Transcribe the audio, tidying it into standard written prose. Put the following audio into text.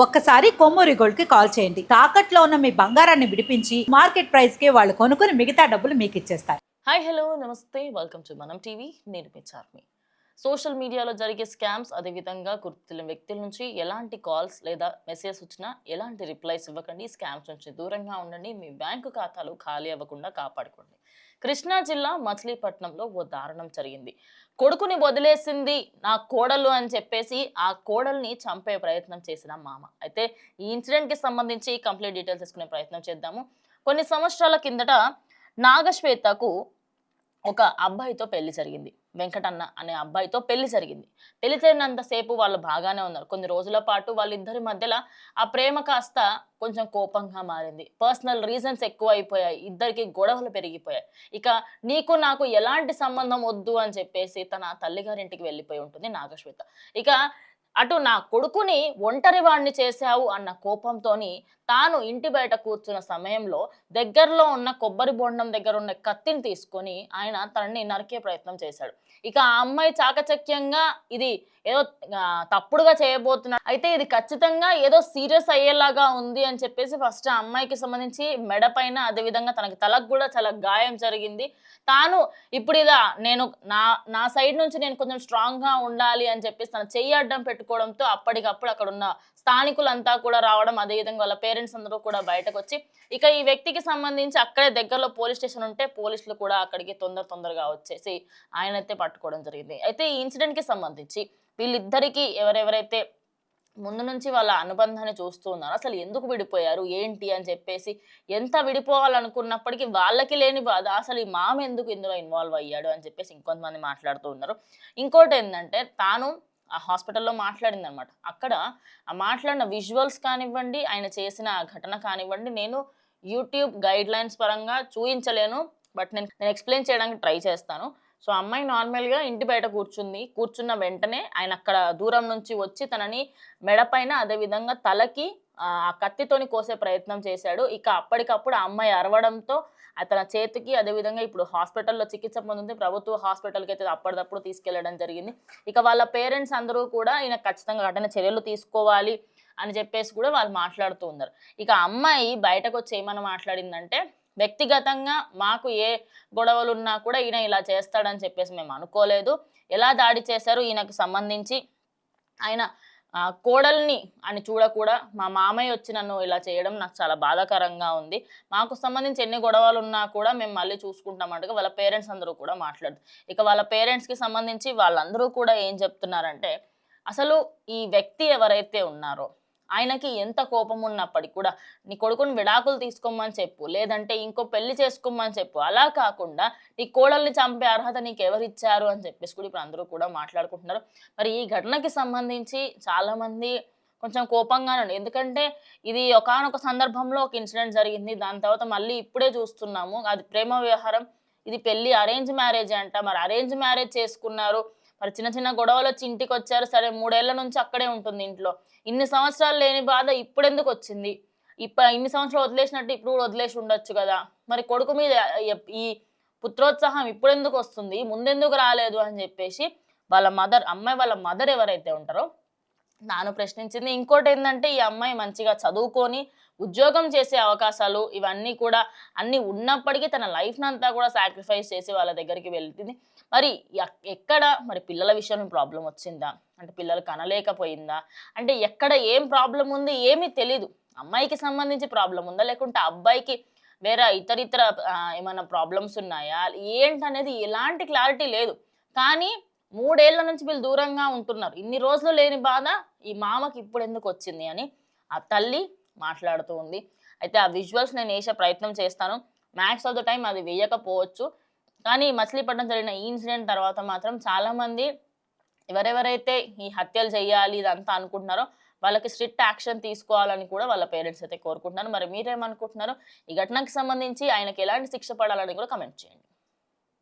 ఒక్కసారి కొమ్మూరి గోల్డ్ కి కాల్ చేయండి. తాకట్లో ఉన్న మీ బంగారాన్ని విడిపించి మార్కెట్ ప్రైస్ కి వాళ్ళు కొనుక్కుని మిగతా డబ్బులు మీకు ఇచ్చేస్తారు. హాయ్ హలో నమస్తే వెల్కమ్ టు మనం టీవీ. నేను మీ చార్మి. సోషల్ మీడియాలో జరిగే స్కామ్స్, అదేవిధంగా గుర్తులేని వ్యక్తుల నుంచి ఎలాంటి కాల్స్ లేదా మెసేజ్ వచ్చినా ఎలాంటి రిప్లైస్ ఇవ్వకండి. స్కామ్స్ నుంచి దూరంగా ఉండండి. మీ బ్యాంకు ఖాతాలు ఖాళీ అవ్వకుండా కాపాడుకోండి. కృష్ణా జిల్లా మచిలీపట్నంలో ఓ దారుణం జరిగింది. కొడుకుని వదిలేసింది నా కోడలు అని చెప్పేసి ఆ కోడల్ని చంపే ప్రయత్నం చేసిన మామ. అయితే ఈ ఇన్సిడెంట్ కి సంబంధించి కంప్లీట్ డీటెయిల్స్ తీసుకునే ప్రయత్నం చేద్దాము. కొన్ని సంవత్సరాల కిందట నాగశ్వేతకు ఒక అబ్బాయితో పెళ్లి జరిగింది. వెంకటన్న అనే అబ్బాయితో పెళ్లి జరిగింది. పెళ్లి జరిగినంతసేపు వాళ్ళు బాగానే ఉన్నారు. కొన్ని రోజుల పాటు వాళ్ళిద్దరి మధ్యలో ఆ ప్రేమ కాస్త కొంచెం కోపంగా మారింది. పర్సనల్ రీజన్స్ ఎక్కువ అయిపోయాయి. ఇద్దరికి గొడవలు పెరిగిపోయాయి. ఇక నీకు నాకు ఎలాంటి సంబంధం వద్దు అని చెప్పేసి తన తల్లిగారింటికి వెళ్ళిపోయి ఉంటుంది నాగశ్వేత. ఇక అటు నా కొడుకుని ఒంటరి వాడిని చేశావు అన్న కోపంతోని తాను ఇంటి బయట కూర్చున్న సమయంలో దగ్గరలో ఉన్న కొబ్బరి బొండం దగ్గర ఉన్న కత్తిని తీసుకొని ఆయన తనని నరికే ప్రయత్నం చేశాడు. ఇక ఆ అమ్మాయి చాకచక్యంగా ఇది ఏదో తప్పుడుగా చేయబోతున్నా, అయితే ఇది ఖచ్చితంగా ఏదో సీరియస్ అయ్యేలాగా ఉంది అని చెప్పేసి ఫస్ట్ ఆ అమ్మాయికి సంబంధించి మెడ పైన, అదేవిధంగా తనకి తలకు కూడా చాలా గాయం జరిగింది. తాను ఇప్పుడు ఇదా నేను నా సైడ్ నుంచి నేను కొంచెం స్ట్రాంగ్ గా ఉండాలి అని చెప్పేసి తన చెయ్యి అడ్డం పెట్టుకోవడంతో అప్పటికప్పుడు అక్కడ ఉన్న స్థానికులంతా కూడా రావడం, అదేవిధంగా వాళ్ళ పేరెంట్స్ అందరూ కూడా బయటకు వచ్చి ఇక ఈ వ్యక్తికి సంబంధించి అక్కడే దగ్గరలో పోలీస్ స్టేషన్ ఉంటే పోలీసులు కూడా అక్కడికి తొందరగా వచ్చేసి ఆయనైతే పట్టుకోవడం జరిగింది. అయితే ఈ ఇన్సిడెంట్ కి సంబంధించి వీళ్ళిద్దరికీ ఎవరెవరైతే ముందు నుంచి వాళ్ళ అనుబంధాన్ని చూస్తూ ఉన్నారు, అసలు ఎందుకు విడిపోయారు ఏంటి అని చెప్పేసి ఎంత విడిపోవాలనుకున్నప్పటికీ వాళ్ళకి లేని బాధ అసలు ఈ మామ ఎందుకు ఇందులో ఇన్వాల్వ్ అయ్యాడు అని చెప్పేసి ఇంకొంతమంది మాట్లాడుతూ ఉన్నారు. ఇంకోటి ఏంటంటే తాను ఆ హాస్పిటల్లో మాట్లాడింది అనమాట. అక్కడ ఆ మాట్లాడిన విజువల్స్ కానివ్వండి, ఆయన చేసిన ఘటన కానివ్వండి, నేను యూట్యూబ్ గైడ్ లైన్స్ పరంగా చూపించలేను, బట్ నేను ఎక్స్ప్లెయిన్ చేయడానికి ట్రై చేస్తాను. సో అమ్మాయి నార్మల్గా ఇంటి బయట కూర్చుంది. కూర్చున్న వెంటనే ఆయన అక్కడ దూరం నుంచి వచ్చి తనని మెడపైన, అదేవిధంగా తలకి ఆ కత్తితోని కోసే ప్రయత్నం చేశాడు. ఇక అప్పటికప్పుడు ఆ అమ్మాయి అరవడంతో తన చేతికి, అదేవిధంగా ఇప్పుడు హాస్పిటల్లో చికిత్స పొందుతుంది. ప్రభుత్వ హాస్పిటల్కి అయితే అప్పటికప్పుడు తీసుకెళ్లడం జరిగింది. ఇక వాళ్ళ పేరెంట్స్ అందరూ కూడా ఈయన ఖచ్చితంగా కఠిన చర్యలు తీసుకోవాలి అని చెప్పేసి కూడా వాళ్ళు మాట్లాడుతూ ఉన్నారు. ఇక అమ్మాయి బయటకు వచ్చి ఏమని మాట్లాడిందంటే, వ్యక్తిగతంగా మాకు ఏ గొడవలున్నా కూడా ఈయన ఇలా చేస్తాడని చెప్పేసి మేము అనుకోలేదు. ఎలా దాడి చేశారు ఈయనకు సంబంధించి ఆయన కోడల్ని అని చూడకూడా మా మామయ్య వచ్చి నన్ను ఇలా చేయడం నాకు చాలా బాధాకరంగా ఉంది. మాకు సంబంధించి ఎన్ని గొడవలు ఉన్నా కూడా మేము మళ్ళీ చూసుకుంటామంటగా వాళ్ళ పేరెంట్స్ అందరూ కూడా మాట్లాడుతారు. ఇక వాళ్ళ పేరెంట్స్కి సంబంధించి వాళ్ళందరూ కూడా ఏం చెప్తున్నారంటే, అసలు ఈ వ్యక్తి ఎవరైతే ఉన్నారో ఆయనకి ఎంత కోపం ఉన్నప్పటికీ కూడా నీ కొడుకుని విడాకులు తీసుకోమని చెప్పు, లేదంటే ఇంకో పెళ్లి చేసుకోమని చెప్పు, అలా కాకుండా నీ కోడల్ని చంపే అర్హత నీకు ఎవరిచ్చారు అని చెప్పేసి కూడా ఇప్పుడు అందరూ కూడా మాట్లాడుకుంటున్నారు. మరి ఈ ఘటనకి సంబంధించి చాలా మంది కొంచెం కోపంగానే ఉంది. ఎందుకంటే ఇది ఒకానొక సందర్భంలో ఒక ఇన్సిడెంట్ జరిగింది. దాని తర్వాత మళ్ళీ ఇప్పుడే చూస్తున్నాము అది ప్రేమ వ్యవహారం. ఇది పెళ్లి అరేంజ్ మ్యారేజ్ అంట. మరి అరేంజ్ మ్యారేజ్ చేసుకున్నారు, మరి చిన్న చిన్న గొడవలు వచ్చి ఇంటికి వచ్చారు. సరే 3 ఏళ్ల నుంచి అక్కడే ఉంటుంది ఇంట్లో. ఇన్ని సంవత్సరాలు లేని బాధ ఇప్పుడెందుకు వచ్చింది? ఇన్ని సంవత్సరాలు వదిలేసినట్టు ఇప్పుడు కూడా వదిలేసి ఉండొచ్చు కదా. మరి కొడుకు మీద ఈ పుత్రోత్సాహం ఇప్పుడెందుకు వస్తుంది, ముందెందుకు రాలేదు అని చెప్పేసి వాళ్ళ మదర్, అమ్మాయి వాళ్ళ మదర్ ఎవరైతే ఉంటారో తాను ప్రశ్నించింది. ఇంకోటి ఏంటంటే, ఈ అమ్మాయి మంచిగా చదువుకొని ఉద్యోగం చేసే అవకాశాలు ఇవన్నీ కూడా అన్ని ఉన్నప్పటికీ తన లైఫ్ని అంతా కూడా సాక్రిఫైస్ చేసి వాళ్ళ దగ్గరికి వెళ్తుంది. మరి ఎక్కడ మరి పిల్లల విషయంలో ప్రాబ్లం వచ్చిందా, అంటే పిల్లలు కనలేకపోయిందా, అంటే ఎక్కడ ఏం ప్రాబ్లం ఉంది ఏమీ తెలీదు. అమ్మాయికి సంబంధించి ప్రాబ్లం ఉందా, లేకుంటే అబ్బాయికి వేరే ఇతరితర ఏమైనా ప్రాబ్లమ్స్ ఉన్నాయా ఏంటనేది ఎలాంటి క్లారిటీ లేదు. కానీ 3 ఏళ్ల నుంచి వీళ్ళు దూరంగా ఉంటున్నారు. ఇన్ని రోజులు లేని బాధ ఈ మామకి ఇప్పుడు ఎందుకు వచ్చింది అని ఆ తల్లి మాట్లాడుతూ ఉంది. అయితే ఆ విజువల్స్ నేను వేసే ప్రయత్నం చేస్తాను. మ్యాక్స్ ఆఫ్ ద టైం అది వేయకపోవచ్చు. కానీ మచిలీపట్నం జరిగిన ఈ ఇన్సిడెంట్ తర్వాత మాత్రం చాలామంది ఎవరెవరైతే ఈ హత్యలు చేయాలి ఇదంతా అనుకుంటున్నారో వాళ్ళకి స్ట్రిక్ట్ యాక్షన్ తీసుకోవాలని కూడా వాళ్ళ పేరెంట్స్ అయితే కోరుకుంటున్నారు. మరి మీరేమనుకుంటున్నారు? ఈ ఘటనకు సంబంధించి ఆయనకి ఎలాంటి శిక్ష పడాలని కూడా కమెంట్ చేయండి.